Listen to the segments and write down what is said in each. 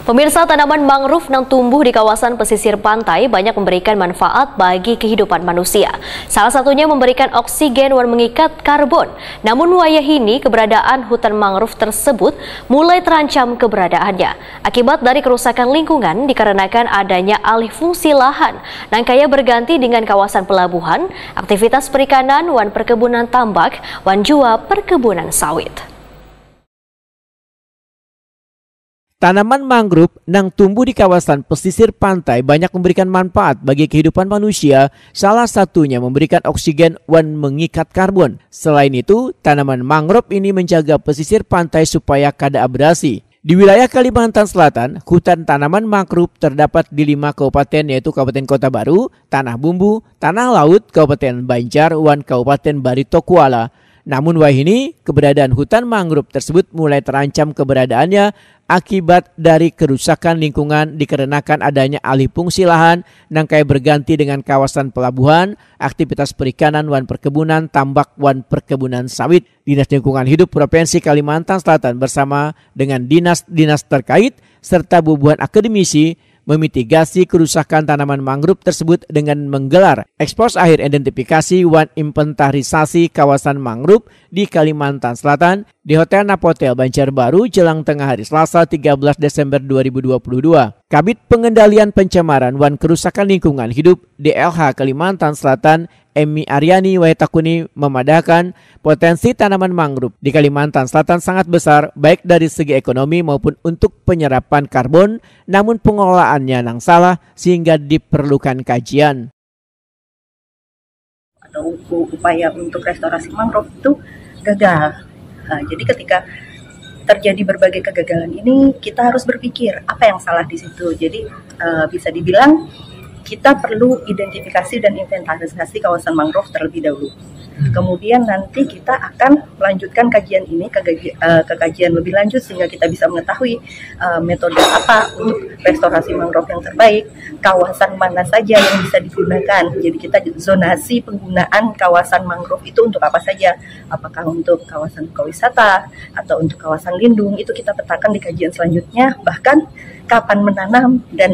Pemirsa, tanaman mangrove yang tumbuh di kawasan pesisir pantai banyak memberikan manfaat bagi kehidupan manusia. Salah satunya memberikan oksigen dan mengikat karbon. Namun wayah ini keberadaan hutan mangrove tersebut mulai terancam keberadaannya. Akibat dari kerusakan lingkungan dikarenakan adanya alih fungsi lahan. Nangkaya berganti dengan kawasan pelabuhan, aktivitas perikanan, wan perkebunan tambak, wan jua perkebunan sawit. Tanaman mangrove yang tumbuh di kawasan pesisir pantai banyak memberikan manfaat bagi kehidupan manusia, salah satunya memberikan oksigen dan mengikat karbon. Selain itu, tanaman mangrove ini menjaga pesisir pantai supaya kada abrasi. Di wilayah Kalimantan Selatan, hutan tanaman mangrove terdapat di 5 kabupaten yaitu Kabupaten Kota Baru, Tanah Bumbu, Tanah Laut, Kabupaten Banjar, dan Kabupaten Barito Kuala. Namun wahini keberadaan hutan mangrove tersebut mulai terancam keberadaannya akibat dari kerusakan lingkungan dikarenakan adanya alih fungsi lahan nangkai berganti dengan kawasan pelabuhan, aktivitas perikanan wan perkebunan tambak wan perkebunan sawit. Dinas Lingkungan Hidup Provinsi Kalimantan Selatan bersama dengan dinas-dinas terkait serta bubuhan akademisi memitigasi kerusakan tanaman mangrove tersebut dengan menggelar ekspos akhir identifikasi wan inventarisasi kawasan mangrove di Kalimantan Selatan di Hotel Napotel Banjarbaru jelang tengah hari Selasa 13 Desember 2022. Kabid Pengendalian Pencemaran wan Kerusakan Lingkungan Hidup DLH Kalimantan Selatan Emi Aryani Wahetakuni memadahkan potensi tanaman mangrove di Kalimantan Selatan sangat besar baik dari segi ekonomi maupun untuk penyerapan karbon, namun pengelolaannya yang salah sehingga diperlukan kajian. Atau upaya untuk restorasi mangrove itu gagal. Jadi ketika terjadi berbagai kegagalan ini kita harus berpikir apa yang salah di situ. Jadi bisa dibilang kita perlu identifikasi dan inventarisasi kawasan mangrove terlebih dahulu. Kemudian nanti kita akan melanjutkan kajian ini ke kajian lebih lanjut sehingga kita bisa mengetahui metode apa untuk restorasi mangrove yang terbaik, kawasan mana saja yang bisa digunakan. Jadi kita zonasi penggunaan kawasan mangrove itu untuk apa saja, apakah untuk kawasan ekowisata atau untuk kawasan lindung, itu kita petakan di kajian selanjutnya, bahkan kapan menanam dan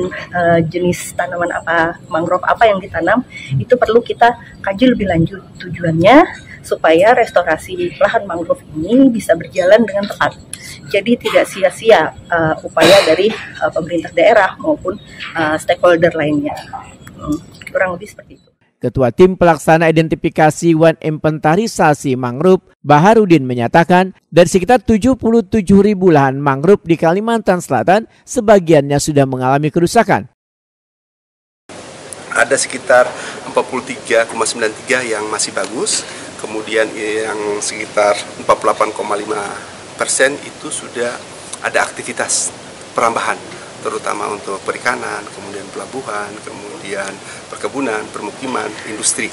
jenis tanaman apa, mangrove apa yang ditanam, itu perlu kita kaji lebih lanjut tujuannya supaya restorasi lahan mangrove ini bisa berjalan dengan tepat. Jadi tidak sia-sia upaya dari pemerintah daerah maupun stakeholder lainnya. Kurang lebih seperti itu. Ketua Tim Pelaksana Identifikasi wan Inventarisasi Mangrove, Baharudin menyatakan dari sekitar 77.000 lahan mangrove di Kalimantan Selatan, sebagiannya sudah mengalami kerusakan. Ada sekitar 43,93 yang masih bagus, kemudian yang sekitar 48,5% itu sudah ada aktivitas perambahan, terutama untuk perikanan, kemudian pelabuhan, kemudian perkebunan, permukiman, industri.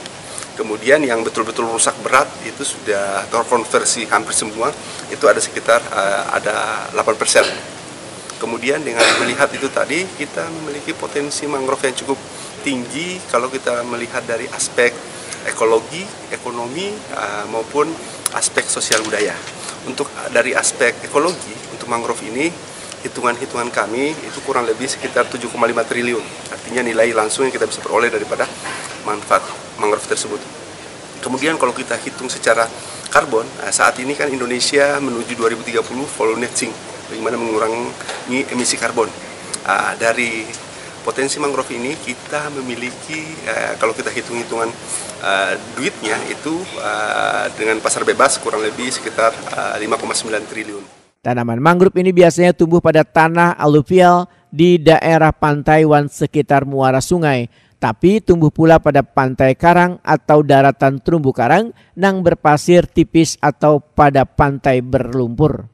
Kemudian yang betul-betul rusak berat itu sudah terkonversi hampir semua, itu ada sekitar ada 8%. Kemudian dengan melihat itu tadi, kita memiliki potensi mangrove yang cukup tinggi kalau kita melihat dari aspek ekologi, ekonomi, maupun aspek sosial budaya. Untuk dari aspek ekologi, untuk mangrove ini, hitungan-hitungan kami itu kurang lebih sekitar 7,5 triliun. Artinya nilai langsung yang kita bisa peroleh daripada manfaat mangrove tersebut. Kemudian kalau kita hitung secara karbon, saat ini kan Indonesia menuju 2030 full net sink, bagaimana mengurangi emisi karbon. Dari potensi mangrove ini kita memiliki, kalau kita hitung-hitungan duitnya itu dengan pasar bebas kurang lebih sekitar 5,9 triliun. Tanaman mangrove ini biasanya tumbuh pada tanah aluvial di daerah pantai wan sekitar muara sungai, tapi tumbuh pula pada pantai karang atau daratan terumbu karang yang berpasir tipis atau pada pantai berlumpur.